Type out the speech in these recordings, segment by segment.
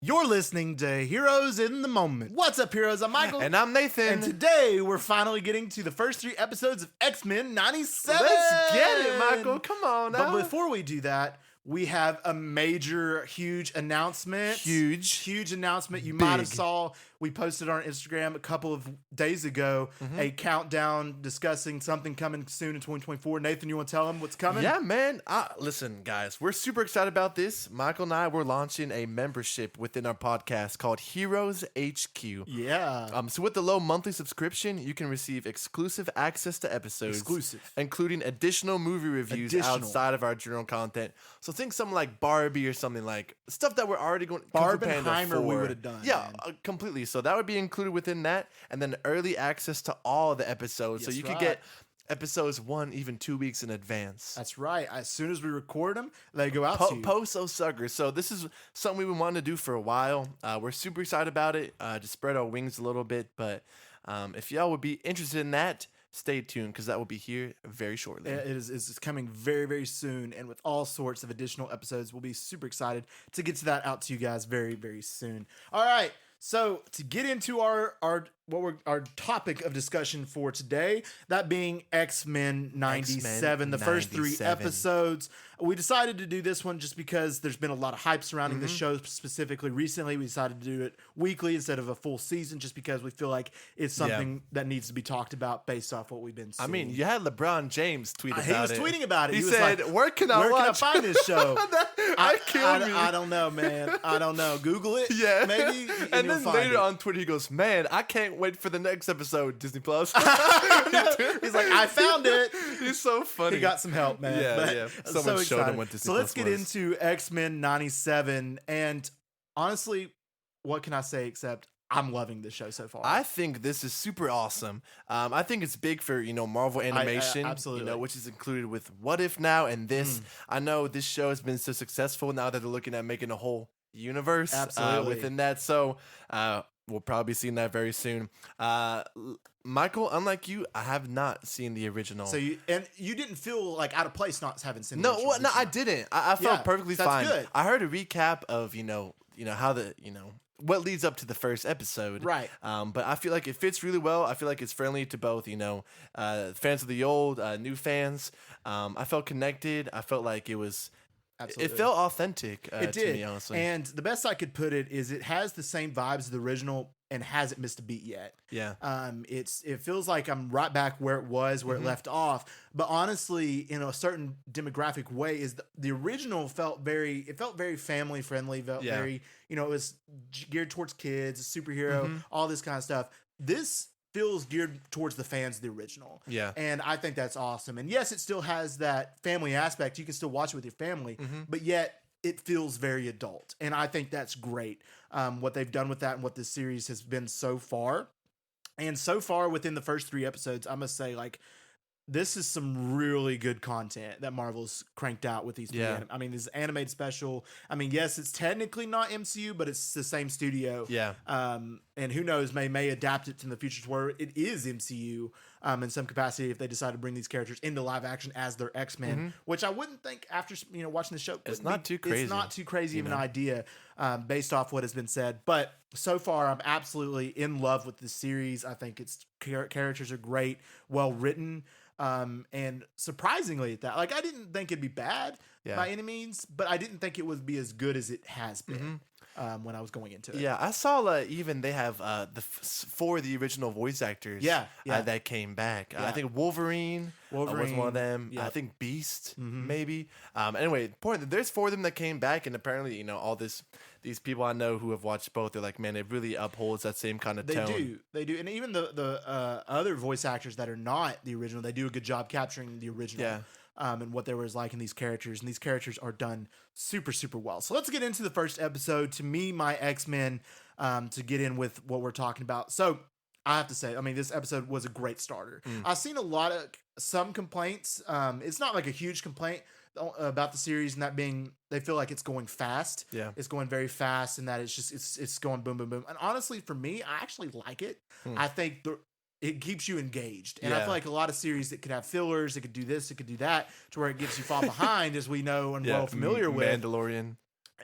You're listening to Heroes in the Moment. What's up, heroes? I'm Michael. And I'm Nathan. And today we're finally getting to the first 3 episodes of X-Men 97. Let's get it, Michael. Come on now. But before we do that, we have a major, huge announcement. Huge announcement. You might have saw, we posted on Instagram a couple of days ago, a countdown discussing something coming soon in 2024. Nathan, you want to tell them what's coming? Yeah, man. Listen, guys, we're super excited about this. Michael and I, we're launching a membership within our podcast called Heroes HQ. Yeah. So with the low monthly subscription, you can receive exclusive access to episodes. Including additional movie reviews outside of our general content. So think something like Barbie or something like stuff that we're already going. Barbenheimer we would have done. Yeah, completely. So that would be included within that, and then early access to all the episodes. Yes, so you could get episodes 1 even 2 weeks in advance. That's right. As soon as we record them, they go out to you. Post those suckers. So this is something we've been wanting to do for a while. We're super excited about it. To spread our wings a little bit, but if y'all would be interested in that, stay tuned because that will be here very shortly. It's coming very, very soon, and with all sorts of additional episodes. We'll be super excited to get to that out to you guys very, very soon. All right, so to get into our topic of discussion for today, that being X-Men 97, the first 3 episodes. We decided to do this one just because there's been a lot of hype surrounding the show specifically recently. We decided to do it weekly instead of a full season just because we feel like it's something that needs to be talked about based off what we've been seeing. I mean, you had LeBron James tweet about it. He was tweeting about it. He said, like, where can I find this show? I don't know, man. I don't know. Google it. Yeah. Maybe. And then later on Twitter, he goes, man, I can't wait for the next episode, Disney Plus. He's like, I found it. He's so funny. He got some help, man. Yeah. Someone showed him what Disney So let's Plus get was. into X-Men 97. And honestly, what can I say except I'm loving this show so far. I think this is super awesome. I think it's big for, Marvel animation, absolutely. Which is included with What If now and this. I know this show has been so successful now that they're looking at making a whole universe within that. So we'll probably be seeing that very soon. Michael, unlike you, I have not seen the original. So you didn't feel like out of place not having seen the original. No, I didn't. I felt perfectly fine. Good. I heard a recap of how the what leads up to the first episode. Right. But I feel like it fits really well. I feel like it's friendly to both, fans of the old, new fans. I felt connected. I felt like it was. Absolutely. It felt authentic to me, honestly. And the best I could put it is it has the same vibes of the original and hasn't missed a beat yet. Yeah. It feels like I'm right back where it was, where it left off. But honestly, in a certain demographic way, is the original felt very family friendly, very, it was geared towards kids, superhero, all this kind of stuff. This feels geared towards the fans of the original. Yeah. And I think that's awesome. And yes, it still has that family aspect. You can still watch it with your family, but yet it feels very adult. And I think that's great. What they've done with that and what this series has been so far. And so far within the first 3 episodes, I must say, like, this is some really good content that Marvel's cranked out with these. This animated special. I mean, yes, it's technically not MCU, but it's the same studio. Yeah. And who knows, may adapt it in the future to where it is MCU in some capacity if they decide to bring these characters into live action as their X-Men, which I wouldn't think after watching the show. It's not too crazy. It's not too crazy of an idea based off what has been said. But so far, I'm absolutely in love with the series. I think its characters are great, well written. And surprisingly at that, like, I didn't think it'd be bad by any means, but I didn't think it would be as good as it has been when I was going into it. Yeah, I saw even they have for the original voice actors that came back. I think Wolverine was one of them. I think Beast maybe. Anyway, there's 4 of them that came back, and apparently all these people I know who have watched both, they're like, man, it really upholds that same kind of tone. They do. And even the other voice actors that are not the original, they do a good job capturing the original. Yeah. And what there was like in these characters. And these characters are done super, super well. So let's get into the first episode. To me, my X-Men, to get in with what we're talking about. So I have to say, this episode was a great starter. I've seen some complaints. It's not like a huge complaint about the series, and that being they feel like it's going fast. Yeah, it's going very fast, and that it's going boom, boom, boom. And honestly, for me, I actually like it. I think it keeps you engaged, and I feel like a lot of series that could have fillers, it could do this, it could do that, to where it gets you fall behind, as we know and well familiar with. Mandalorian.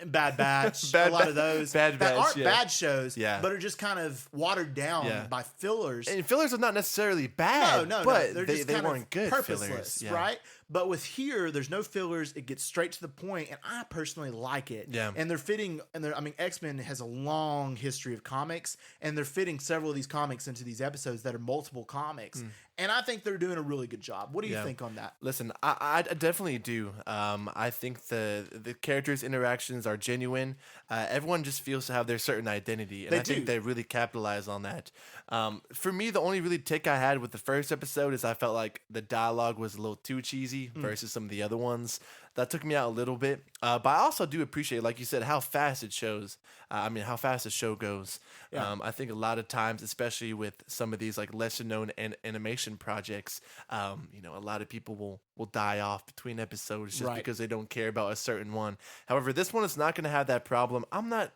Bad Batch, a lot of those bad that batch, aren't bad shows, Yeah. but are just kind of watered down by fillers. And fillers are not necessarily bad, but they're just they kind weren't of good purposeless, fillers, right? But with here, there's no fillers. It gets straight to the point, and I personally like it. Yeah. And they're fitting, I mean, X-Men has a long history of comics, and they're fitting several of these comics into these episodes that are multiple comics. And I think they're doing a really good job. What do you think on that? Listen, I definitely do. I think the characters' interactions are genuine. Everyone just feels to have their certain identity, and I think they really capitalize on that. For me, the only really tick I had with the first episode is I felt like the dialogue was a little too cheesy versus some of the other ones. That took me out a little bit. But I also do appreciate, like you said, how fast it shows. How fast the show goes. Yeah. I think a lot of times, especially with some of these like lesser known animation projects, a lot of people will die off between episodes just because they don't care about a certain one. However, this one is not going to have that problem. I'm not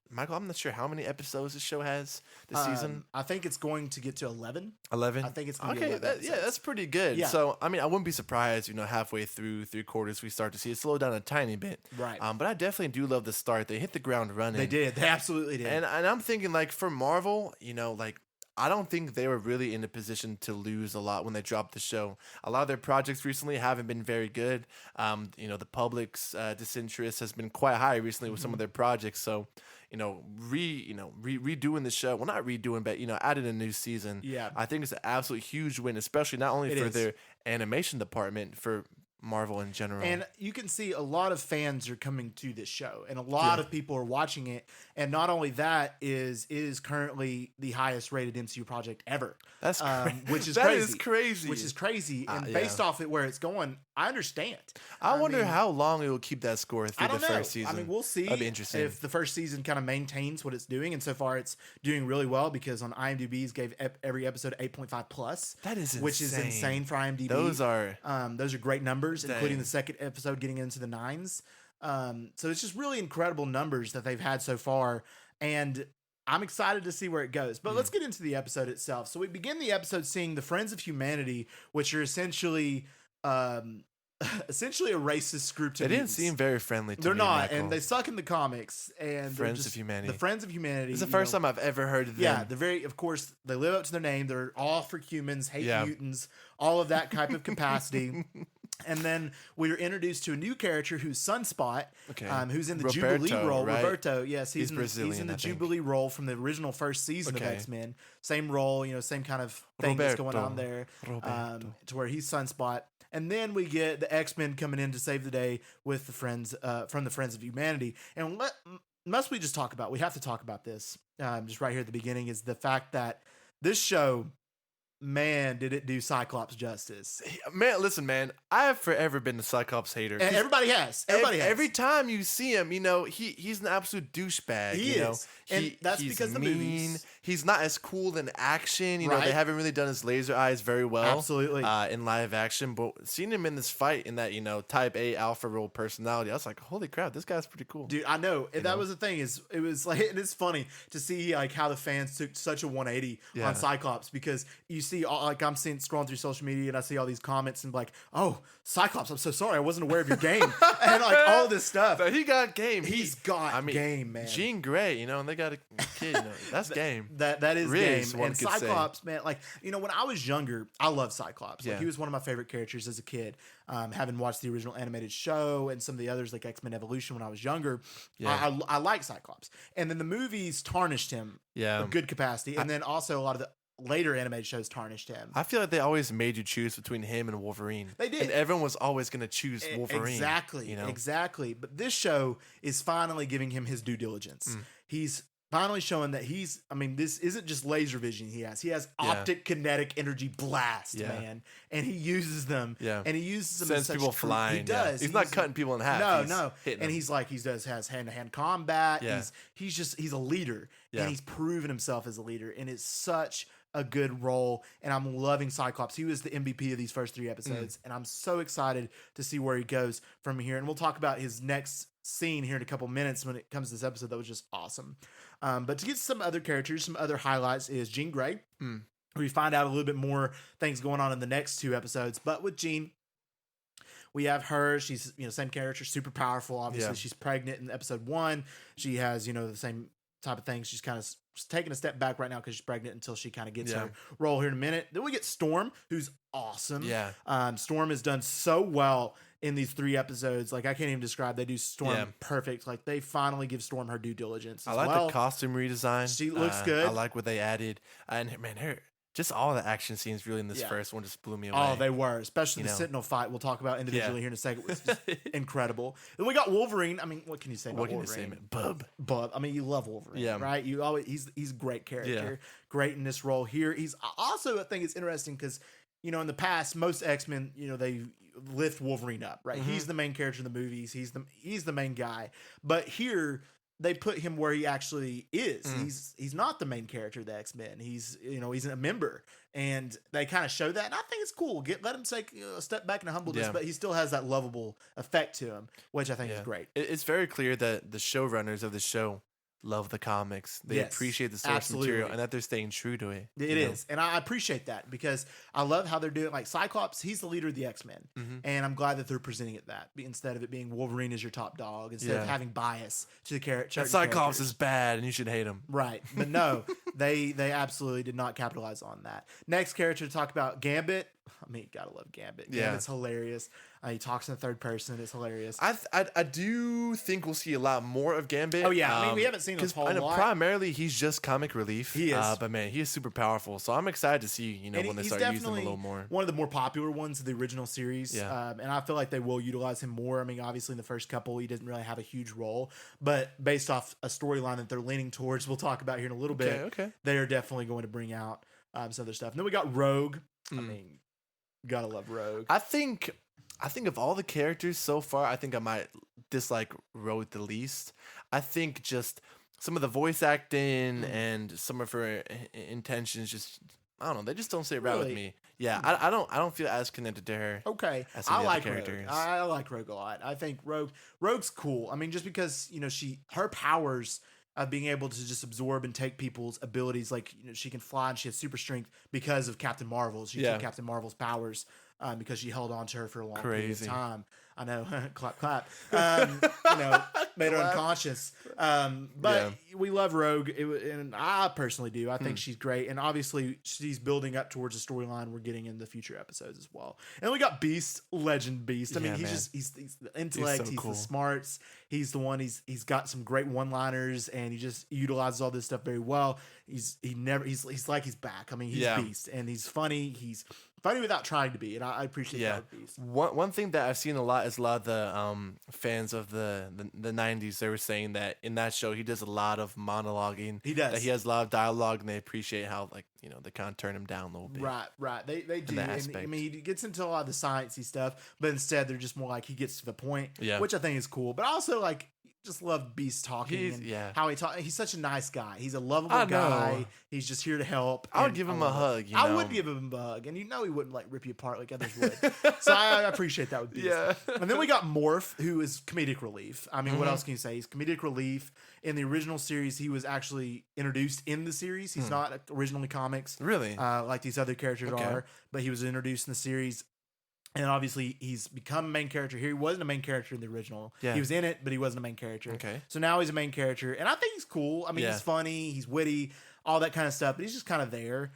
sure how many episodes this show has this season. I think it's going to get to 11. 11? I think it's going to be 11. That's pretty good. Yeah. So, I wouldn't be surprised, halfway through 3/4, we start to see it slow down a tiny bit. Right. But I definitely do love the start. They hit the ground running. They did. They absolutely did. And I'm thinking, like, for Marvel, I don't think they were really in a position to lose a lot when they dropped the show. A lot of their projects recently haven't been very good. The public's disinterest has been quite high recently with some of their projects. So, redoing the show, well, not redoing, but adding a new season. Yeah, I think it's an absolute huge win, especially not only for their animation department, for Marvel in general. And you can see a lot of fans are coming to this show, and a lot of people are watching it. And not only that, it is currently the highest rated MCU project ever. That's which is that crazy. is crazy. Which is crazy. And based off it where it's going, I understand. I wonder how long it will keep that score through the first season. We'll see. That'd be interesting If the first season kind of maintains what it's doing, and so far it's doing really well because on IMDb's gave every episode 8.5 plus. That is insane. Which is insane for IMDb. Those are great numbers, including the second episode getting into the 9s. So it's just really incredible numbers that they've had so far, and I'm excited to see where it goes. But let's get into the episode itself. So we begin the episode seeing the Friends of Humanity, which are essentially a racist group to They didn't seem very friendly to me. They're not, Michael. and they suck in the comics. And Friends of Humanity. The Friends of Humanity. It's the first time I've ever heard of them. Yeah, of course, they live up to their name. They're all for humans, hate mutants, all of that type of capacity. And then we are introduced to a new character who's Sunspot, who's in the Jubilee role. Right? Roberto, yes, he's Brazilian. He's in the Jubilee role from the original first season of X-Men. Same role, same kind of thing that's going on there. To where he's Sunspot. And then we get the X-Men coming in to save the day with the friends from the Friends of Humanity. And must we just talk about? We have to talk about this. Just right here at the beginning is the fact that this show, man, did it do Cyclops justice. Man, listen, man, I have forever been a Cyclops hater. And everybody has. Every time you see him, he's an absolute douchebag. He is. And that's because the movies. He's not as cool in action. They haven't really done his laser eyes very well. Absolutely. In live action. But seeing him in this fight in that, type A alpha role personality, I was like, holy crap, this guy's pretty cool. Dude, I know. And that was the thing, it was like, and it's funny to see like how the fans took such a 180 on Cyclops, because you see I'm scrolling through social media and I see all these comments and like, oh, Cyclops, I'm so sorry, I wasn't aware of your game. And like all this stuff. So he got game. He's got game, man. Jean Grey, and they got a kid, that's game. That is Riz, game. And Cyclops, man, like, when I was younger, I loved Cyclops. Like, he was one of my favorite characters as a kid. Having watched the original animated show and some of the others like X-Men Evolution when I was younger, I like Cyclops. And then the movies tarnished him a good capacity. And then also a lot of the later animated shows tarnished him. I feel like they always made you choose between him and Wolverine. They did. And everyone was always going to choose Wolverine. Exactly. But this show is finally giving him his due diligence. He's finally showing that this isn't just laser vision he has. He has optic kinetic energy blast, man. And he uses them. Yeah. And he uses them. Sends people flying. He does. He's not cutting people in half. No. And he's like, has hand-to-hand combat. Yeah. He's a leader. Yeah. And he's proven himself as a leader. And it's such a good role, and I'm loving Cyclops. He was the MVP of these first 3 episodes, and I'm so excited to see where he goes from here. And we'll talk about his next scene here in a couple minutes when it comes to this episode. That was just awesome. But to get some other characters, some other highlights is Jean Grey. We find out a little bit more things going on in the next 2 episodes. But with Jean, we have her. She's, same character, super powerful. Obviously, she's pregnant in episode 1. She has, the same type of thing. She's kind of taking a step back right now because she's pregnant until she kind of gets her role here in a minute. Then we get Storm, who's awesome. Yeah. Storm has done so well in these 3 episodes. Like, I can't even describe. They do Storm perfect. Like, they finally give Storm her due diligence. I like the costume redesign. She looks good. I like what they added. And man, just all the action scenes really in this first one just blew me away. Oh, they were. Especially the Sentinel fight we'll talk about individually here in a second. It was just incredible. Then we got Wolverine. I mean, what can you say about Wolverine? What can you say, Bub. I mean, you love Wolverine, right? You always he's a great character. Great in this role here. He's also, I think it's interesting because, in the past, most X-Men, they lift Wolverine up, right? He's the main character in the movies. He's the main guy. But here, they put him where he actually is. He's not the main character of the X-Men. He's a member, and they kind of show that. And I think it's cool. Let him take a step back in humbleness, but he still has that lovable effect to him, which I think is great. It's very clear that the showrunners of the show love the comics. They appreciate the source material, and that they're staying true to it. It is, and I appreciate that because I love how they're doing. Like Cyclops, he's the leader of the X-Men, and I'm glad that they're presenting it that instead of it being Wolverine is your top dog, instead of having bias to the character. Cyclops is bad, and you should hate him. Right, but no, they absolutely did not capitalize on that. Next character to talk about, Gambit. I mean, gotta love Gambit. Gambit's hilarious. He talks in the third person. It's hilarious. I do think we'll see a lot more of Gambit. Oh yeah, I mean, we haven't seen a whole lot. Primarily, he's just comic relief. He is, but man, he is super powerful. So I'm excited to see when they start using him a little more. One of the more popular ones of the original series. And I feel like they will utilize him more. I mean, obviously in the first couple, he doesn't really have a huge role, but based off a storyline that they're leaning towards, we'll talk about here in a little bit. Okay. They are definitely going to bring out some other stuff. And then we got Rogue. I mean, gotta love Rogue. I think of all the characters so far, I think I might dislike Rogue the least. I think just some of the voice acting and some of her intentions just, I don't know, they just don't sit right with me. Yeah, I don't feel as connected to her. Okay, I like characters. Rogue. I like Rogue a lot. I think Rogue's cool. I mean, just because her powers of being able to just absorb and take people's abilities, like she can fly and she has super strength because of Captain Marvel. She took Captain Marvel's powers because she held on to her for a long period of time. I know, clap, clap. Made her unconscious. But we love Rogue, and I personally do. I think she's great, and obviously she's building up towards a storyline we're getting in the future episodes as well. And we got Beast, Legend Beast. I mean, he's the intellect, he's the smarts, he's the one. He's got some great one-liners, and he just utilizes all this stuff very well. He's like he's back. I mean, he's Beast, and he's funny. He's funny without trying to be, and I appreciate that with Beast. One thing that I've seen a lot is a lot of the fans of the 90s. They were saying that in that show he does a lot of monologuing. He does. That he has a lot of dialogue, and they appreciate how they kind of turn him down a little bit. Right. They do. And, I mean, he gets into a lot of the sciencey stuff, but instead they're just more like he gets to the point, which I think is cool. But also just love Beast talking how he talks. He's such a nice guy. He's a lovable guy. He's just here to help. I would give him a hug. I would give him a hug, and he wouldn't rip you apart like others would. So I appreciate that with Beast. Yeah. And then we got Morph, who is comedic relief. I mean, what else can you say? He's comedic relief. In the original series, he was actually introduced in the series. He's not originally comics, really, like these other characters are. But he was introduced in the series. And obviously, he's become a main character here. He wasn't a main character in the original. Yeah. He was in it, but he wasn't a main character. Okay. So now he's a main character. And I think he's cool. I mean, he's funny. He's witty. All that kind of stuff. But he's just kind of there.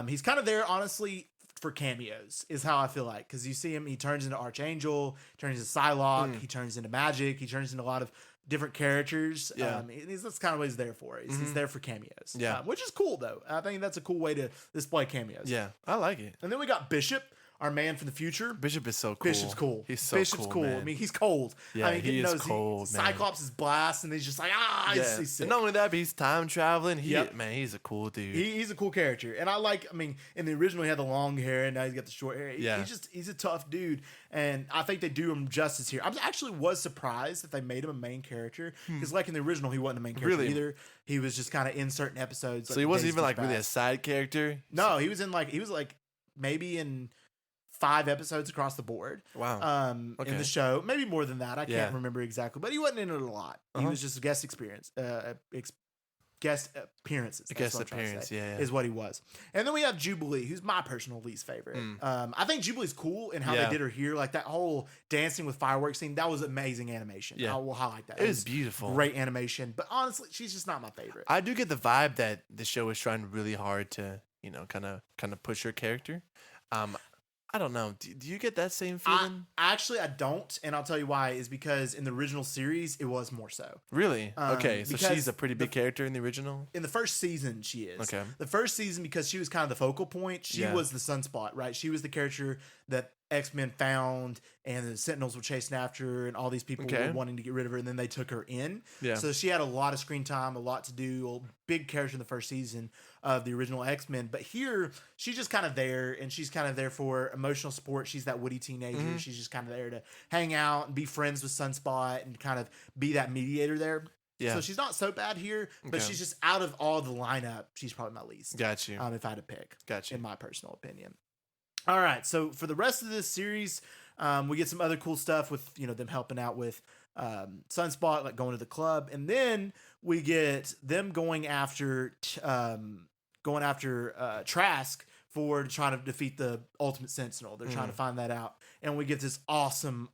He's kind of there, honestly, for cameos, is how I feel like. Because you see him, he turns into Archangel, turns into Psylocke, he turns into Magic, he turns into a lot of different characters. That's kind of what he's there for. He's there for cameos. Which is cool, though. I think that's a cool way to display cameos. Yeah, I like it. And then we got Bishop, our man from the future. Bishop is so cool. Bishop's cool. Bishop's cool. Man. I mean, he's cold. Yeah, he is cold, man. Cyclops is blast, and he's just like, he's sick. And not only that, but he's time traveling. He's a cool dude. He's a cool character. And I mean, in the original, he had the long hair, and now he's got the short hair. He's a tough dude. And I think they do him justice here. I actually was surprised that they made him a main character. Because in the original, he wasn't a main character either. He was just kind of in certain episodes. So he wasn't even really a side character? No, he was maybe in 5 episodes across the board. Wow. In the show. Maybe more than that. I can't remember exactly. But he wasn't in it a lot. He was just a guest guest appearances. Guest appearance, is what he was. And then we have Jubilee, who's my personal least favorite. I think Jubilee's cool in how they did her here. Like that whole dancing with fireworks scene, that was amazing animation. I will highlight that. It was beautiful. Great animation. But honestly, she's just not my favorite. I do get the vibe that the show is trying really hard to, kind of push her character. I don't know. Do you get that same feeling? I don't, and I'll tell you why. Is because in the original series, it was more so. Really? Okay, so she's a pretty big character in the original? In the first season, she is. Okay. The first season, because she was kind of the focal point, she was the sunspot, right? She was the character that X-Men found, and the Sentinels were chasing after her, and all these people were wanting to get rid of her, and then they took her in. Yeah. So she had a lot of screen time, a lot to do, a big character in the first season of the original X-Men. But here, she's just kind of there, and she's kind of there for emotional support. She's that witty teenager. She's just kind of there to hang out and be friends with Sunspot and kind of be that mediator there. Yeah. So she's not so bad here, but she's just out of all the lineup, she's probably my least. Got you. If I had to pick. Got you. In my personal opinion. All right, so for the rest of this series, we get some other cool stuff with them helping out with Sunspot, like going to the club, and then we get them going after Trask for trying to defeat the Ultimate Sentinel. They're trying to find that out, and we get this awesome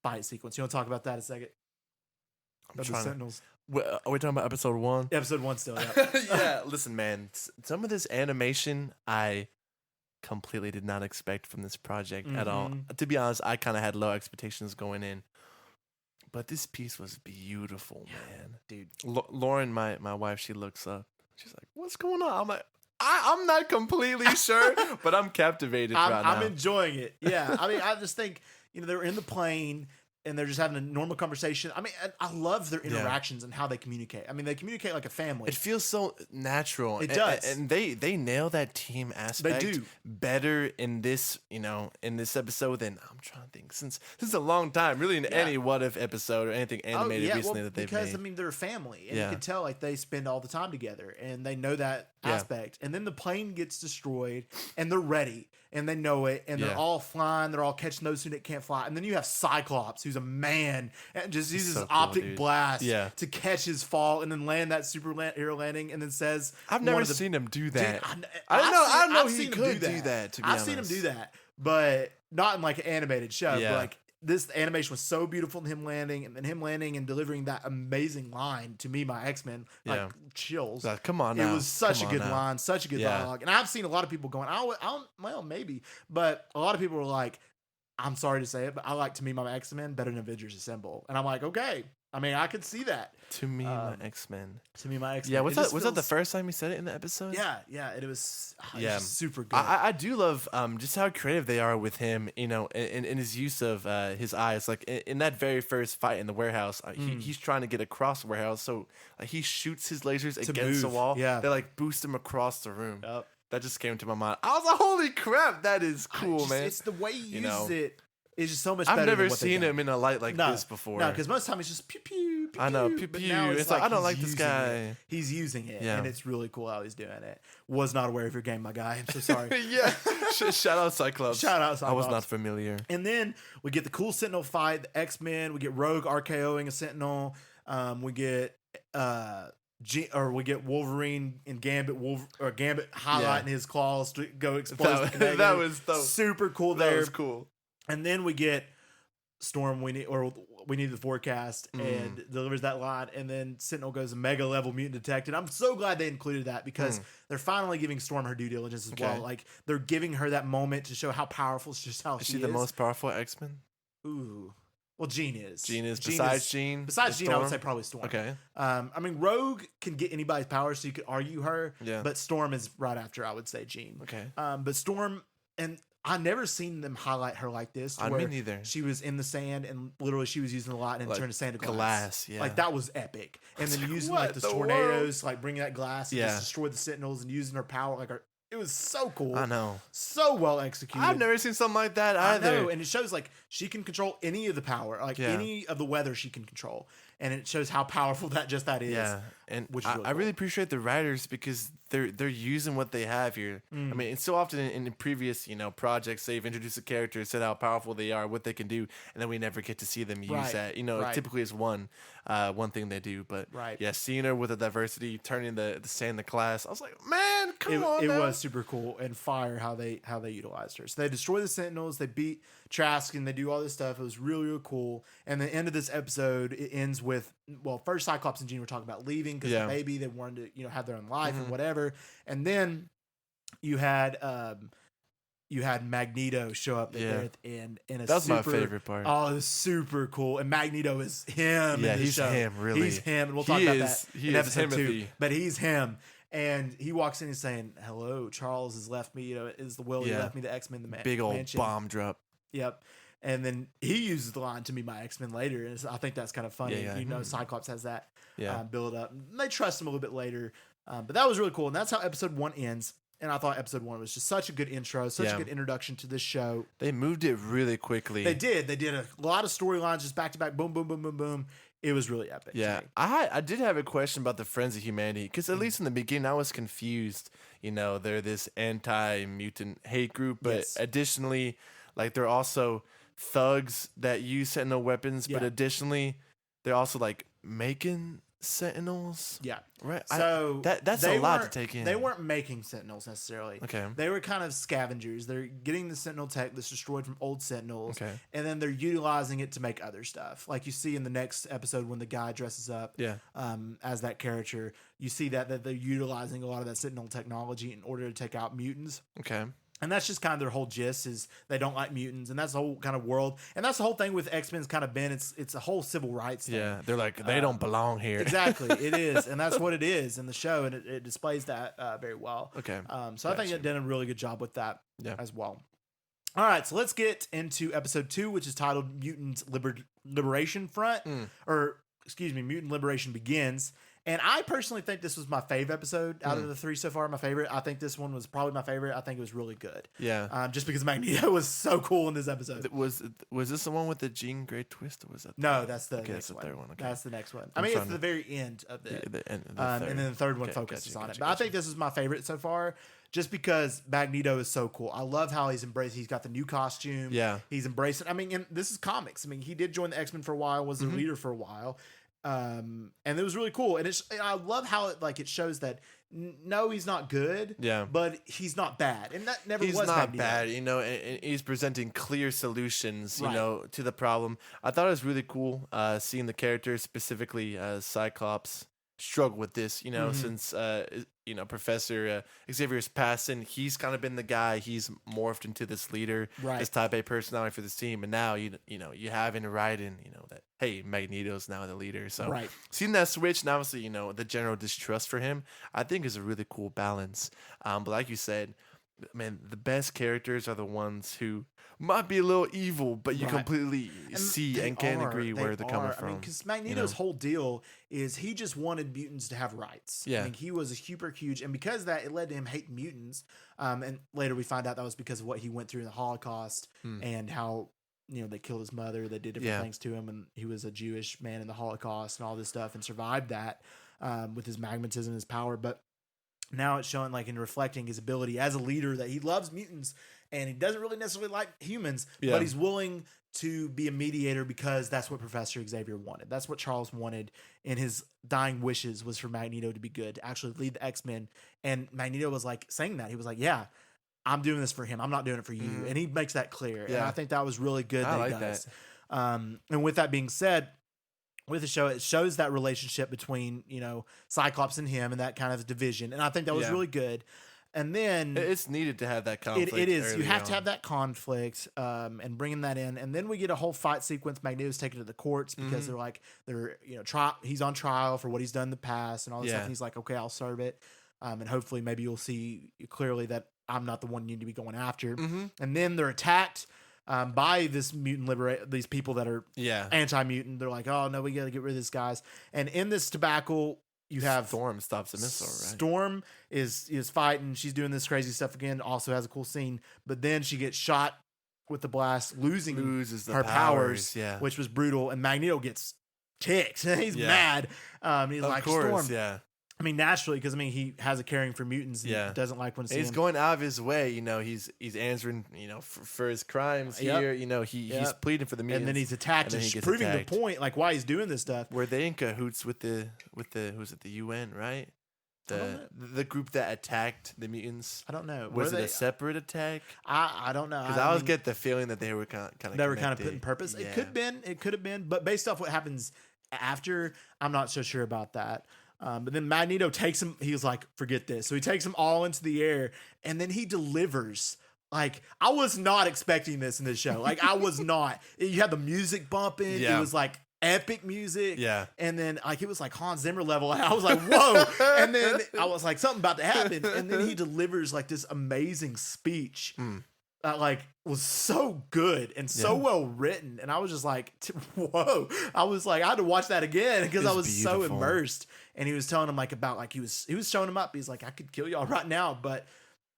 fight sequence. You want to talk about that a second? About the Sentinels. Are we talking about episode 1? Episode 1 still, yeah. Yeah, listen, man, some of this animation I completely did not expect from this project at all. To be honest, I kind of had low expectations going in, but this piece was beautiful, man. Dude, Lauren, my wife, she looks up. She's like, "What's going on?" I'm like, I'm not completely sure, but I'm captivated right now. I'm enjoying it. Yeah, I mean, I just think they were in the plane. And they're just having a normal conversation. I mean, I love their interactions and how they communicate. I mean, they communicate like a family. It feels so natural. It does. And they nail that team aspect they do. Better in this, in this episode than I'm trying to think. Since a long time, really in any What If episode or anything animated recently that they've made. Because, I mean, they're a family. And you can tell like they spend all the time together and they know that aspect. And then the plane gets destroyed and they're ready. And they know it, and they're all flying. They're all catching those who can't fly. And then you have Cyclops, who's a man, and just uses his optic blast to catch his fall, and then land that superhero landing, and then says, "I've never seen him do that." Dude, I know he could do that. To be honest, I've seen him do that, but not in like an animated show. But like this animation was so beautiful in him landing, and then him landing and delivering that amazing line to me, my X-Men, like chills. Come on now. It was such a good line, such a good dialogue. And I've seen a lot of people going, well, maybe. But a lot of people were like, I'm sorry to say it, but I like To Me, My X-Men better than Avengers Assemble. And I'm like, okay. I mean, I could see that. To Me, My X-Men. To Me, My X-Men. Yeah, was that the first time you said it in the episode? Yeah. It was super good. I do love just how creative they are with him, in his use of his eyes. Like in that very first fight in the warehouse, he's trying to get across the warehouse, so he shoots his lasers against the wall. Yeah. They like boost him across the room. Yep. That just came to my mind. I was like, holy crap, that is cool, man. It's the way he uses it. It's just so much better. I've never seen him in a light like this before. No, because most of the time it's just pew pew. I know, pew pew. It's like I don't like this guy. He's using it, and it's really cool how he's doing it. Was not aware of your game, my guy. I'm so sorry. Shout out Cyclops. Shout out Cyclops. I was not familiar. And then we get the cool Sentinel fight, the X-Men. We get Rogue RKOing a Sentinel. We get Wolverine and Gambit highlighting his claws to go explode. That was super cool. There, that was cool. And then we get Storm. We need the forecast and delivers that line. And then Sentinel goes mega level mutant detected. I'm so glad they included that because they're finally giving Storm her due diligence as well. Like they're giving her that moment to show how powerful she is. Is she the most powerful X-Men? Ooh. Well, Jean is. Besides Jean, I would say probably Storm. Okay. I mean, Rogue can get anybody's powers, so you could argue her. Yeah. But Storm is right after, I would say, Jean. Okay. But Storm, and I never seen them highlight her like this. I mean, neither. She was in the sand, and literally she was using the light and turned to sand to glass. Yeah. Like that was epic. And then using like the tornadoes, like bringing that glass and just destroy the Sentinels, and using her power, like it was so cool. I know. So well executed. I've never seen something like that either. I know, and it shows like she can control any of the power, like any of the weather she can control. And it shows how powerful that is. Yeah. And which I really appreciate the writers because they're using what they have here. I mean, it's so often in previous projects they've introduced a character, said how powerful they are, what they can do, and then we never get to see them use that. It typically is one thing they do, but yeah, seeing her with the diversity, turning the stand in the class, I was like, man, come on! It was super cool and fire how they utilized her. So they destroy the Sentinels, they beat Trask, and they do all this stuff. It was really, really cool. And the end of this episode, it ends with, well, first Cyclops and Jean were talking about leaving because the baby, they wanted to have their own life and whatever. And then you had Magneto show up there at the end. And that's my favorite part. Oh, it was super cool. And Magneto is him. Yeah, he's him. Really, he's him. And we'll talk about that in episode 2. But he's him. And he walks in and saying, "Hello, Charles has left me. Is the will he left me the X-Men the big old mansion." bomb drop. Yep. And then he uses the line, "To me, my X-Men" later, and I think that's kind of funny. Cyclops has that build up. And they trust him a little bit later, but that was really cool. And that's how episode 1 ends. And I thought episode 1 was just such a good intro, such a good introduction to this show. They moved it really quickly. They did. They did a lot of storylines just back to back. Boom, boom, boom, boom, boom. It was really epic. Yeah, I did have a question about the Friends of Humanity, because at least in the beginning I was confused. They're this anti-mutant hate group, but additionally, like, they're also thugs that use Sentinel weapons, but additionally, they're also like making Sentinels. Yeah. Right. So that's a lot to take in. They weren't making Sentinels necessarily. Okay. They were kind of scavengers. They're getting the Sentinel tech that's destroyed from old Sentinels. Okay. And then they're utilizing it to make other stuff. Like you see in the next episode when the guy dresses up as that character, you see that they're utilizing a lot of that Sentinel technology in order to take out mutants. Okay. And that's just kind of their whole gist, is they don't like mutants, and that's the whole kind of world. And that's the whole thing with X-Men's kind of been. It's a whole civil rights thing. Yeah, they're like, they don't belong here. Exactly, it is, and that's what it is in the show, and it displays that very well. Okay. So I think it did a really good job with that as well. All right, so let's get into episode 2, which is titled Mutant Liberation Front, or excuse me, Mutant Liberation Begins. And I personally think this was my favorite episode out of the 3 so far. My favorite. I think this one was probably my favorite. I think it was really good. Yeah. Just because Magneto was so cool in this episode. Was this the one with the Jean Grey twist, or was that? No, that's the next that's the third one. Okay. That's the next one. I mean, it's the very end of the end. And then the third one focuses on it. But I think this is my favorite so far, just because Magneto is so cool. I love how he's embraced. He's got the new costume. Yeah. He's embracing. I mean, and this is comics. I mean, he did join the X-Men for a while, was their leader for a while. And it was really cool, and I love how it shows that no, he's not good, but he's not bad, and that never was not bad, and he's presenting clear solutions, to the problem. I thought it was really cool seeing the characters, specifically Cyclops, struggle with this, since Professor Xavier's passing. He's kind of been the guy. He's morphed into this leader, this type A personality for this team, and now you have in writing, that hey, Magneto's now the leader. So seeing that switch, and obviously the general distrust for him, I think is a really cool balance. But like you said, man, the best characters are the ones who might be a little evil, but you completely see and can agree where they're coming from. I mean, because Magneto's whole deal is he just wanted mutants to have rights. Yeah. I mean, he was a super huge, and because of that, it led to him hating mutants. And later we find out that was because of what he went through in the Holocaust and how, they killed his mother, they did different things to him, and he was a Jewish man in the Holocaust and all this stuff, and survived that with his magnetism and his power. But now it's showing, like, in reflecting his ability as a leader, that he loves mutants and he doesn't really necessarily like humans, but he's willing to be a mediator because that's what Professor Xavier wanted. That's what Charles wanted in his dying wishes, was for Magneto to be good, to actually lead the X-Men. And Magneto was like saying that. He was like, yeah, I'm doing this for him. I'm not doing it for you. And he makes that clear. And I think that was really good. I like that. And with that being said, with the show, it shows that relationship between, Cyclops and him, and that kind of division. And I think that was really good. And then it's needed to have that conflict. It is. You have to have that conflict, and bringing that in. And then we get a whole fight sequence. Magneto's taken to the courts because they're he's on trial for what he's done in the past and all this stuff. And he's like, okay, I'll serve it. And hopefully maybe you'll see clearly that I'm not the one you need to be going after. And then they're attacked by this these people that are anti-mutant. They're like, oh no, we got to get rid of these guys. And in this debacle, you have Storm stops a missile, right? Storm is fighting. She's doing this crazy stuff again. Also has a cool scene, but then she gets shot with the blast, loses her powers, which was brutal. And Magneto gets ticked. He's mad. He's like, Storm. I mean, naturally, because I mean, he has a caring for mutants. And doesn't like when he's going out of his way. You know, he's answering. You know, for his crimes here. You know, he's pleading for the mutants, and then he's attacked, and he's proving the point, like why he's doing this stuff. Were they in cahoots with the who's it, the UN, right? The group that attacked the mutants. I don't know. Was it a separate attack? I don't know. Because I always get the feeling that they were kind of they were kind of put in purpose. Yeah. It could have been, but based off what happens after, I'm not so sure about that. But then Magneto takes him. He was like, "Forget this." So he takes them all into the air, and then he delivers. Like, I was not expecting this in this show. Like, I was not. You had the music bumping. Yeah. It was like epic music. Yeah. And then like it was like Hans Zimmer level. I was like, whoa. And then I was like, something about to happen. And then he delivers like this amazing speech. That like was so good and so well written. And I was just like, whoa. I was like, I had to watch that again because I was so immersed. And he was telling him like about like he was showing him up. He's like, I could kill y'all right now, but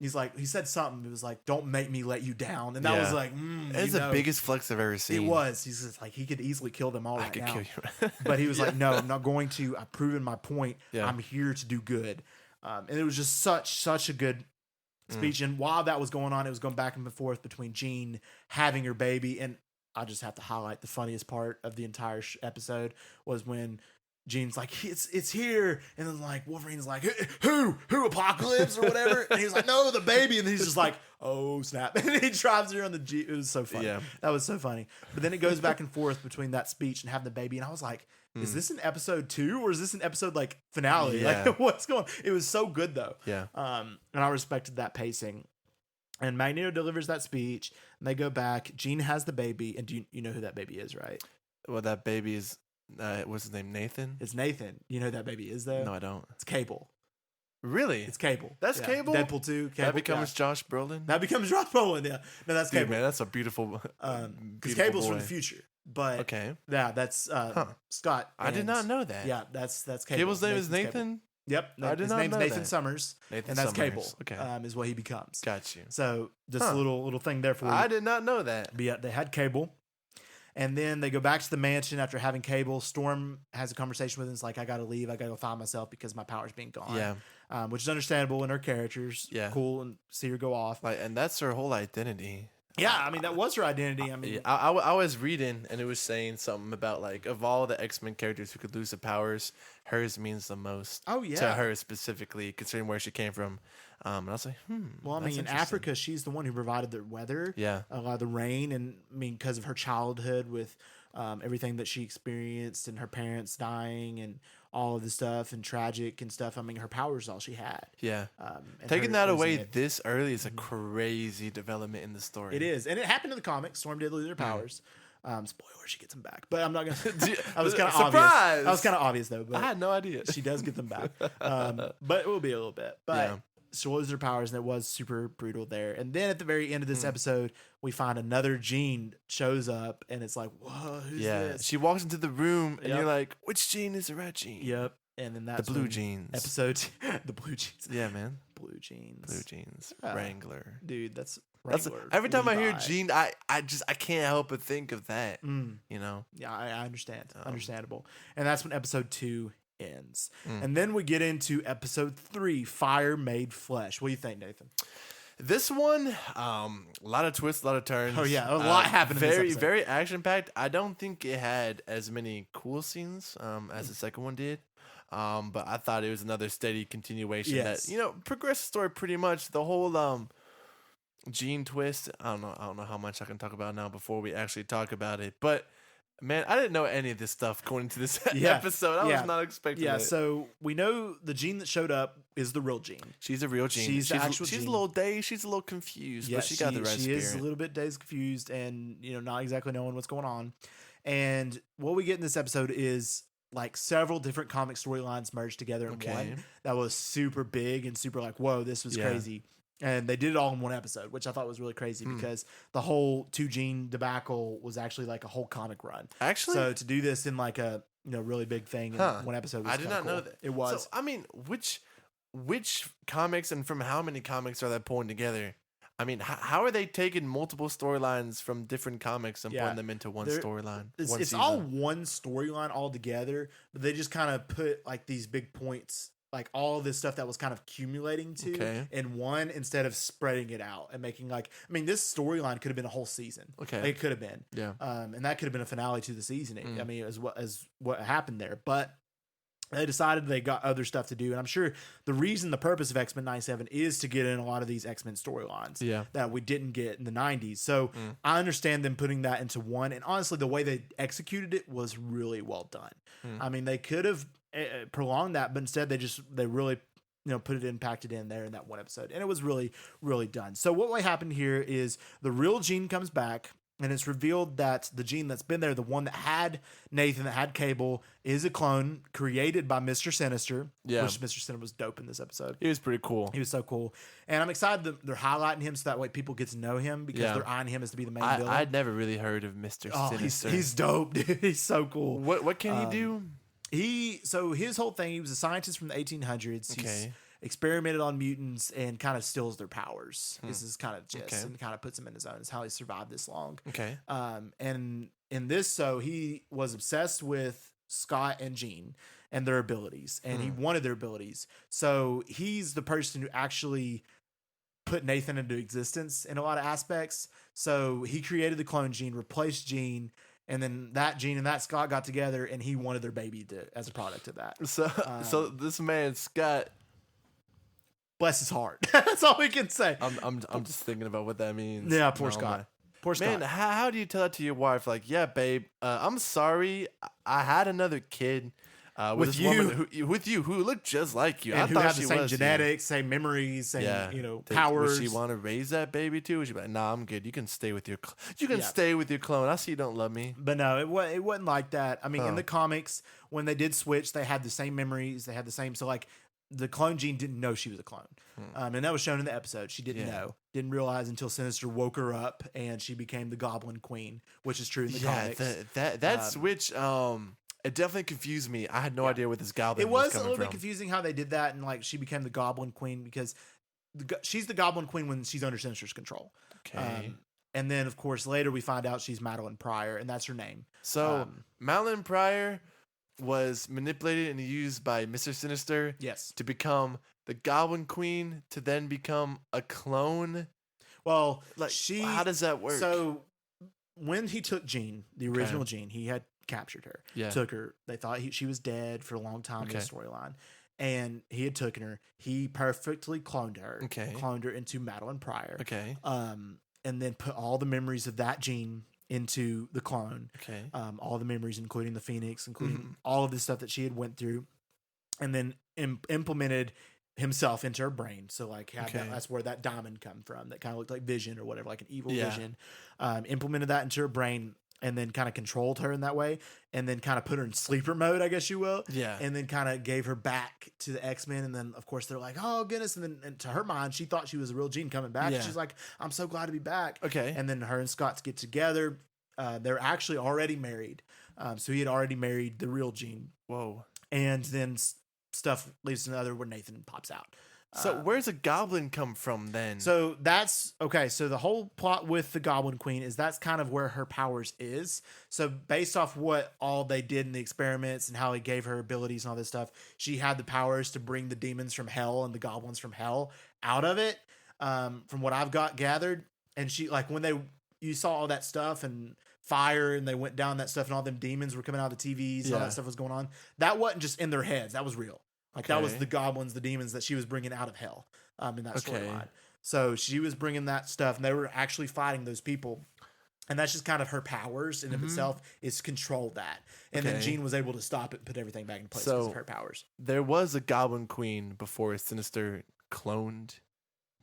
he's like, he said something. It was like, don't make me let you down. And that was like, it's the biggest flex I've ever seen. It was. He's just like, he could easily kill them all right now. I could kill you. But he was like, no, I'm not going to. I've proven my point. I'm here to do good. And it was just such a good speech. And while that was going on, it was going back and forth between Jean having her baby. And I just have to highlight the funniest part of the entire episode was when Jean's like, it's here. And then like Wolverine's like, who Apocalypse or whatever. And he's like, no, the baby. And he's just like, oh snap. And he drives her on the Jeep. It was so funny. Yeah. That was so funny. But then it goes back and forth between that speech and having the baby. And I was like, is this an episode 2 or is this an episode like finale? Yeah. Like what's going on? It was so good though. Yeah. And I respected that pacing. And Magneto delivers that speech and they go back. Jean has the baby. And you know who that baby is, right? Well, that baby is, what's his name? Nathan? It's Nathan. You know who that baby is though? No, I don't. It's Cable. Really? It's Cable. That's Cable? Deadpool 2. Cable. That becomes Josh Brolin? That becomes Josh Brolin, yeah. No, that's Cable. Man, that's a beautiful because Cable's from the future. But okay. Yeah, that's Scott. I did not know that. Yeah, that's Cable. Cable's name is Nathan? Cable. Yep. His name's Nathan Summers. Nathan and that's Summers. Cable. Okay. Is what he becomes. Got you. So just a little thing there for you. I did not know that. But yeah, they had Cable. And then they go back to the mansion after having Cable. Storm has a conversation with him. It's like, I got to leave. I got to go find myself because my power's being gone. Yeah. Which is understandable in her characters. Yeah. Cool and see her go off. Like, and that's her whole identity. Yeah, I mean, that was her identity. I mean, I was reading and it was saying something about like, of all the X-Men characters who could lose the powers, hers means the most. Oh, yeah. To her specifically, considering where she came from. And I was like, Well, I mean, in Africa, she's the one who provided the weather. Yeah. A lot of the rain. And I mean, because of her childhood with everything that she experienced and her parents dying and all of the stuff and tragic and stuff. I mean, her power is all she had. Yeah. Taking that away this early is a crazy development in the story. It is. And it happened in the comics. Storm did lose her powers. Spoiler, she gets them back. But I'm not going to. I was kind of obvious. I was kind of obvious, though. But I had no idea. She does get them back. But it will be a little bit. But she loses her powers, and it was super brutal there. And then at the very end of this episode, we find another Jean shows up, and it's like, whoa, who's this? She walks into the room, and you're like, which Jean is the red Jean? Yep. And then that's the blue jeans. The blue jeans. Yeah, man. Blue jeans. Blue jeans. Wrangler. Dude, that's Wrangler. Every time I hear Jean, I can't help but think of that. You know? Yeah, I understand. Understandable. And that's when episode 2 ends. And then we get into episode 3, Fire Made Flesh. What do you think, Nathan? This one, a lot of twists, a lot of turns. Oh yeah, a lot happened. Very action packed. I don't think it had as many cool scenes as the second one did. But I thought it was another steady continuation that progressed the story pretty much. The whole Jean twist. I don't know how much I can talk about now before we actually talk about it, but. Man, I didn't know any of this stuff going into this episode. I was not expecting it. Yeah, so we know the Jean that showed up is the real Jean. She's a real Jean. She's the actual Jean. She's a little dazed. She's a little confused, but she got the right spirit. She is a little bit dazed, confused, and not exactly knowing what's going on. And what we get in this episode is like several different comic storylines merged together in one. That was super big and super like, whoa, this was crazy. And they did it all in one episode, which I thought was really crazy because the whole 2 Jean debacle was actually like a whole comic run. Actually, so to do this in like a really big thing in one episode, was I did not know that it was. So, I mean, which comics and from how many comics are they pulling together? I mean, how are they taking multiple storylines from different comics and putting them into one storyline? It's all one storyline all together, but they just kind of put like these big points like all this stuff that was kind of accumulating to in one instead of spreading it out and making like, I mean, this storyline could have been a whole season. Like, it could have been. Yeah. And that could have been a finale to the season. I mean, as what happened there. But they decided they got other stuff to do. And I'm sure the purpose of X-Men 97 is to get in a lot of these X-Men storylines that we didn't get in the 90s. So I understand them putting that into one. And honestly, the way they executed it was really well done. I mean, they could have prolonged that, but instead they really put it impacted in there in that one episode, and it was really, really done. So what happened here is the real Jean comes back, and it's revealed that the Jean that's been there, the one that had Nathan, that had Cable, is a clone created by Mr. Sinister. Yeah, which Mr. Sinister was dope in this episode. He was pretty cool. He was so cool, and I'm excited that they're highlighting him so that way people get to know him because they're eyeing him as to be the main villain. I'd never really heard of Mr. Sinister. He's dope, dude. He's so cool. What can he do? So his whole thing, he was a scientist from the 1800s. He's experimented on mutants and kind of steals their powers. This is kind of just and kind of puts him in his own. It's how he survived this long. And in this, so he was obsessed with Scott and Jean and their abilities, and he wanted their abilities. So he's the person who actually put Nathan into existence in a lot of aspects. So he created the clone Jean, replaced Jean. And then that Jean and that Scott got together, and he wanted their baby as a product of that. So this man Scott, bless his heart. That's all we can say. I'm just thinking about what that means. Yeah, poor Scott. Poor Scott. Man, how do you tell that to your wife? Like, yeah, babe, I'm sorry, I had another kid. With this woman who looked just like you, and who had the same genetics, same memories, same powers. Would she want to raise that baby too? Would she be like, "Nah, I'm good. You can stay with your stay with your clone. I see you don't love me." But no, it wasn't like that. I mean, in the comics, when they did switch, they had the same memories. They had the same. So like, the clone Jean didn't know she was a clone, and that was shown in the episode. She didn't know, didn't realize until Sinister woke her up, and she became the Goblin Queen, which is true in the comics. That switch. It definitely confused me. I had no idea what this goblin was coming from. It was a little bit confusing how they did that, and like she became the Goblin Queen because she's the Goblin Queen when she's under Sinister's control. Okay. And then, of course, later we find out she's Madeline Pryor, and that's her name. So Madeline Pryor was manipulated and used by Mr. Sinister to become the Goblin Queen to then become a clone. Well, like how does that work? So when he took Jean, the original Jean, he had captured her, took her. They thought she was dead for a long time in the storyline, and he had taken her. He perfectly cloned her, cloned her into Madeline Pryor, and then put all the memories of that Jean into the clone, all the memories, including the Phoenix, including all of the stuff that she had went through, and then implemented himself into her brain. So like that's where that diamond come from, that kind of looked like Vision or whatever, like an evil Vision. Implemented that into her brain, and then kind of controlled her in that way, and then kind of put her in sleeper mode, I guess you will. And then kind of gave her back to the X-Men, and then, of course, they're like, oh, goodness. And then to her mind, she thought she was a real Jean coming back. She's like, I'm so glad to be back. And then her and Scott get together. They're actually already married. So he had already married the real Jean. Whoa. And then stuff leads to another where Nathan pops out. So where's a goblin come from then? So that's okay. So the whole plot with the Goblin Queen is that's kind of where her powers is. So based off what all they did in the experiments and how he gave her abilities and all this stuff, she had the powers to bring the demons from hell and the goblins from hell out of it. From what I've gathered, and she like when you saw all that stuff and fire and they went down that stuff and all them demons were coming out of the TVs and all that stuff was going on. That wasn't just in their heads. That was real. Like that was the goblins, the demons that she was bringing out of hell in that storyline. So she was bringing that stuff, and they were actually fighting those people. And that's just kind of her powers in of itself is control that. And then Jean was able to stop it and put everything back in place because of her powers. There was a Goblin Queen before Sinister cloned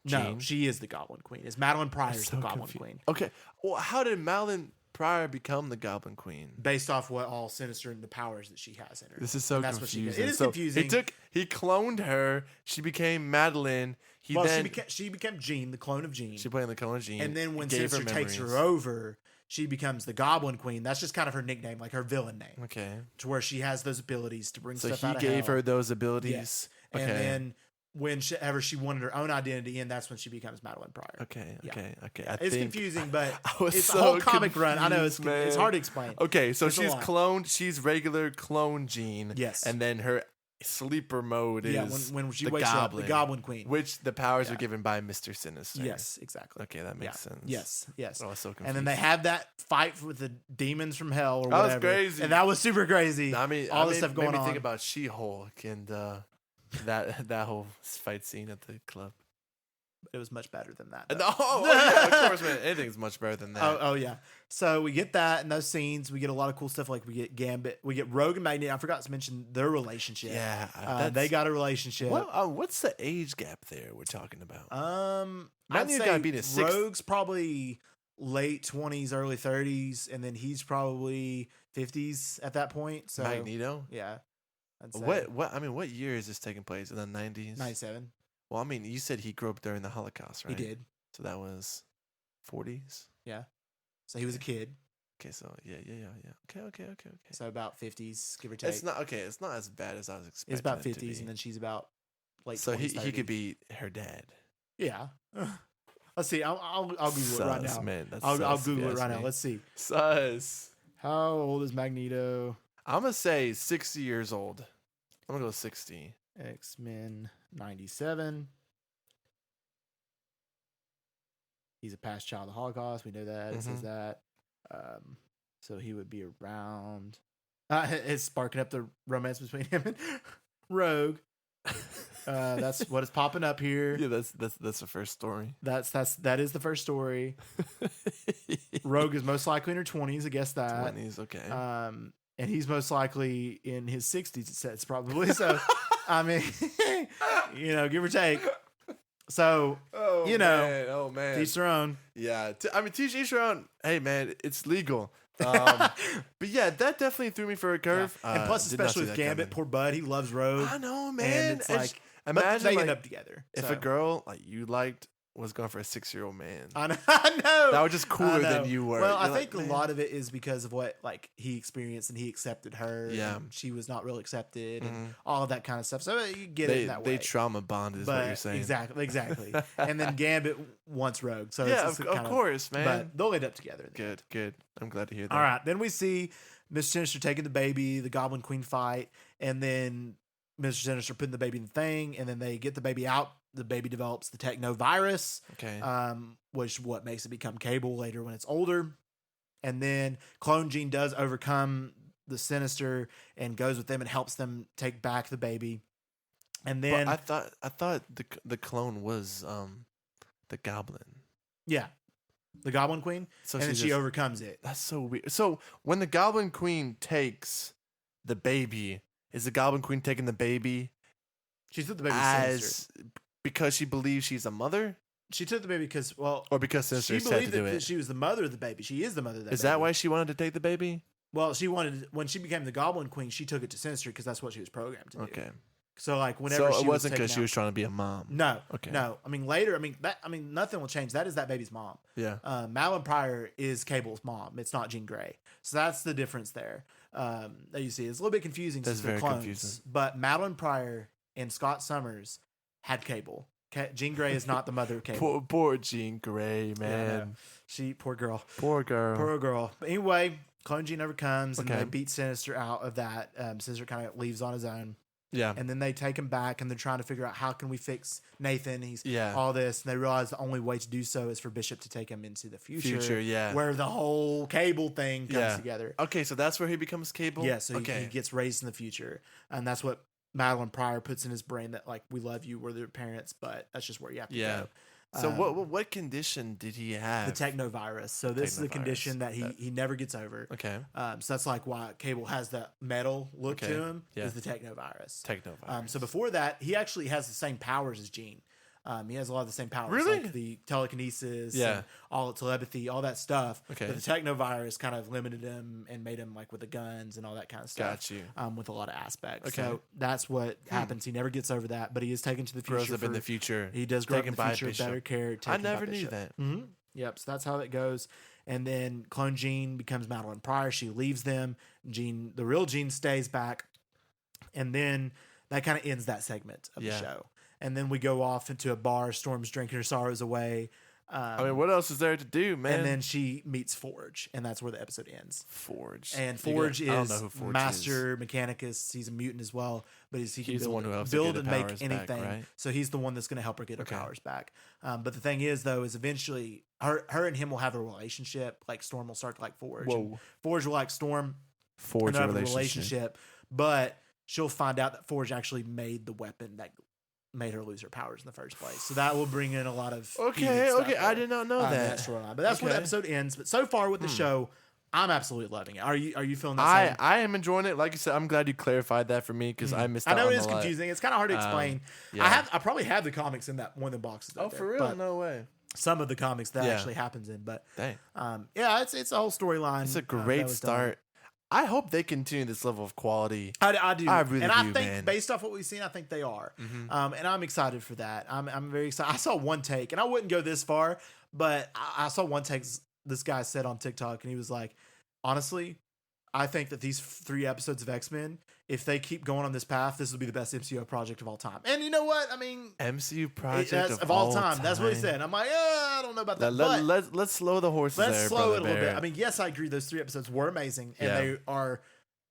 Jean? No, she is the Goblin Queen. It's Madeline Pryor's the Goblin Queen. Okay. Well, how did Madeline Pryor become the Goblin Queen? Based off what all Sinister and the powers that she has in her. This is so confusing. It is confusing. He cloned her. She became Madeline. She became Jean, the clone of Jean. She became the clone of Jean. And then when Sinister takes her over, she becomes the Goblin Queen. That's just kind of her nickname, like her villain name. Okay. To where she has those abilities to bring stuff out of hell. So he gave her those abilities. Yes. Okay. And then whenever she wanted her own identity, and that's when she becomes Madeline Pryor. Okay. It's confusing, but it's a whole comic run. I know it's hard to explain. Okay, so she's cloned. She's regular clone Jean. Yes. And then her sleeper mode is when she the wakes up, the Goblin, Goblin Queen. which the powers are given by Mr. Sinister. Yes, exactly. Okay, that makes sense. Yes. I was so confused. And then they have that fight with the demons from hell or that whatever. That was crazy. And that was super crazy. I mean, all this stuff going made me on. think about She-Hulk and that whole fight scene at the club. It was much better than that. Yeah, of course, man. Anything's much better than that. Oh, yeah. So we get that in those scenes. We get a lot of cool stuff. Like we get Gambit, we get Rogue and Magneto. I forgot to mention their relationship. Yeah, they got a relationship. What's the age gap there we're talking about? I'd say gotta be in his Rogue's probably late 20s, early 30s, and then he's probably 50s at that point. So Magneto, yeah. I'd say. What year is this taking place in the 90s? 97. Well, I mean, you said he grew up during the Holocaust, right? He did. So that was 40s. Yeah. So he was a kid. Okay, so yeah. Okay. So about 50s, give or take. It's not as bad as I was expecting. It's about 50s, and then she's about late. So 20s, he could be her dad. Yeah. Let's see. I'll Google it right now. Man, I'll Google it right now. Let's see. Sus. How old is Magneto? I'm gonna say 60 years old. I'm gonna go 60. X-Men 97. He's a past child of the Holocaust. We know that. It says that. So he would be around. It's sparking up the romance between him and Rogue. That's what is popping up here. Yeah, that's the first story. That is the first story. Rogue is most likely in her 20s. I guess that 20s. Okay. And he's most likely in his 60s. It says probably. So, I mean, give or take. So, oh man, teach their own. Yeah, teach each their own. Hey man, it's legal. But yeah, that definitely threw me for a curve. Yeah. And plus, especially with Gambit, poor bud, he loves Rogue. I know, man. And it's like, imagine they end up together. If a girl like you liked was going for a 6-year-old man. I know. That was just cooler than you were. Well, I think a lot of it is because of what he experienced, and he accepted her. Yeah. And she was not real accepted, and all of that kind of stuff. So you get it in that way. They trauma bonded is what you're saying. Exactly. And then Gambit wants Rogue. So yeah, it's of course, man. But they'll end up together. Good. I'm glad to hear that. All right. Then we see Mr. Sinister taking the baby, the Goblin Queen fight, and then Mr. Sinister putting the baby in the thing, and then they get the baby out. The baby develops the techno virus, which what makes it become Cable later when it's older. And then Clone Gene does overcome the Sinister and goes with them and helps them take back the baby. And then I thought the clone was the Goblin. Yeah, the Goblin Queen. So and then she overcomes it. That's so weird. So when the Goblin Queen takes the baby, is the Goblin Queen taking the baby? She took the baby Sinister. Because she believes she's a mother? She took the baby because, or because Sinister said to do it. She was the mother of the baby. She is the mother of that baby. Is that why she wanted to take the baby? Well, when she became the Goblin Queen, she took it to Sinister because that's what she was programmed to do. Okay. So whenever it wasn't because she was trying to be a mom. No. Okay. No. I mean later. Nothing will change. That is that baby's mom. Yeah. Madeline Pryor is Cable's mom. It's not Jean Grey. So that's the difference there. That you see, it's a little bit confusing. That's very confusing. But Madeline Pryor and Scott Summers had Cable. Jean Grey is not the mother of Cable. Poor Jean Grey, man. Yeah, poor girl. Poor girl. But anyway, Clone Gene overcomes and they beat Sinister out of that. Sinister kind of leaves on his own. Yeah. And then they take him back and they're trying to figure out how can we fix Nathan. He's all this. And they realize the only way to do so is for Bishop to take him into the future. Where the whole Cable thing comes together. Okay, so that's where he becomes Cable? Yeah, so he gets raised in the future. And that's what Madeline Pryor puts in his brain, that like, we love you, we're their parents, but that's just where you have to go. So what condition did he have? The technovirus. So this is a condition that he never gets over. Okay. So that's like why Cable has that metal look to him, is the technovirus. So before that, he actually has the same powers as Jean. He has a lot of the same powers, really? Like the telekinesis, and all the telepathy, all that stuff. Okay. But the technovirus kind of limited him and made him like with the guns and all that kind of stuff. Got you. With a lot of aspects. Okay. So that's what happens. He never gets over that, but he is taken to the future. Grows up in the future. He does grow up in the future, better care. I never knew that. Mm-hmm. Yep. So that's how it goes. And then Clone Jean becomes Madeline Pryor. She leaves them. Jean, the real Jean, stays back. And then that kind of ends that segment of the show. And then we go off into a bar. Storm's drinking her sorrows away. I mean, what else is there to do, man? And then she meets Forge, and that's where the episode ends. Forge. And Forge is Master Mechanicus. He's a mutant as well, but he can the one who helps build and make anything. Back, right? So he's the one that's going to help her get her powers back. But the thing is, though, is eventually her and him will have a relationship. Like Storm will start to like Forge. Whoa. Forge will like Storm. Forge have a relationship. But she'll find out that Forge actually made the weapon that made her lose her powers in the first place. So that will bring in a lot of okay. I did not know that. But that's where the episode ends. But so far with the show, I'm absolutely loving it. Are you feeling that same? I am enjoying it. Like you said, I'm glad you clarified that for me because I missed out. I know it is confusing. It's kind of hard to explain. I probably have the comics in that one of the boxes. Oh, for real? No way. Some of the comics that actually happens in, but dang. It's a whole storyline. It's a great start. I hope they continue this level of quality. I do. I really do, I think man. based off what we've seen, I think they are. And I'm excited for that. I'm very excited. I saw one take, and I wouldn't go this far, but I saw one take this guy said on TikTok, and he was like, honestly, I think that these 3 episodes of X-Men, if they keep going on this path, this will be the best MCU project of all time. And you know what? I mean, MCU project of all time. That's what he said. I'm like, I don't know about that. Let's slow the horses. Let's slow it a little bit. I mean, yes, I agree. Those 3 episodes were amazing, and they are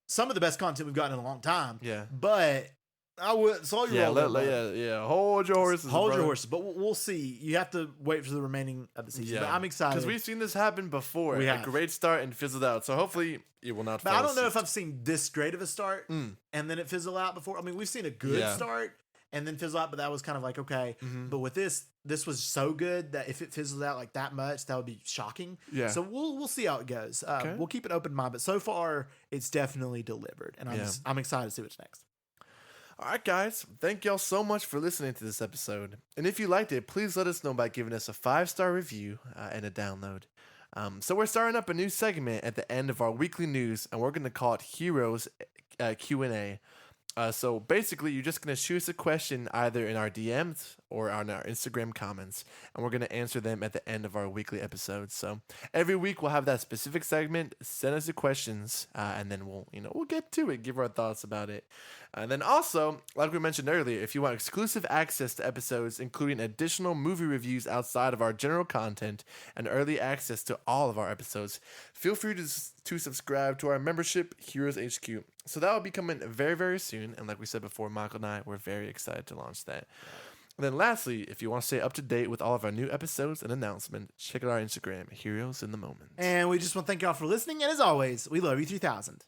some of the best content we've gotten in a long time. Yeah, but I would slow your roll. Hold your horses. Hold your horses. But we'll see. You have to wait for the remaining of the season. But I'm excited because we've seen this happen before. We had a great start and fizzled out. So hopefully it will not. But I don't know if I've seen this great of a start and then it fizzle out before. I mean, we've seen a good start and then fizzle out, but that was kind of like okay. But with this was so good that if it fizzles out like that much, that would be shocking. Yeah. So we'll see how it goes. We'll keep an open mind, but so far it's definitely delivered, and I'm excited to see what's next. All right, guys. Thank y'all so much for listening to this episode. And if you liked it, please let us know by giving us a 5-star review and a download. So we're starting up a new segment at the end of our weekly news, and we're going to call it Heroes Q&A. So basically, you're just going to shoot us a question either in our DMs or on our Instagram comments, and we're going to answer them at the end of our weekly episodes. So every week we'll have that specific segment. Send us the questions, and then we'll get to it, give our thoughts about it. And then also, like we mentioned earlier, if you want exclusive access to episodes, including additional movie reviews outside of our general content and early access to all of our episodes, feel free to subscribe to our membership, Heroes HQ. So that will be coming very, very soon. And like we said before, Michael and I, we're very excited to launch that. And then lastly, if you want to stay up to date with all of our new episodes and announcements, check out our Instagram, Heroes in the Moment. And we just want to thank y'all for listening. And as always, we love you 3000.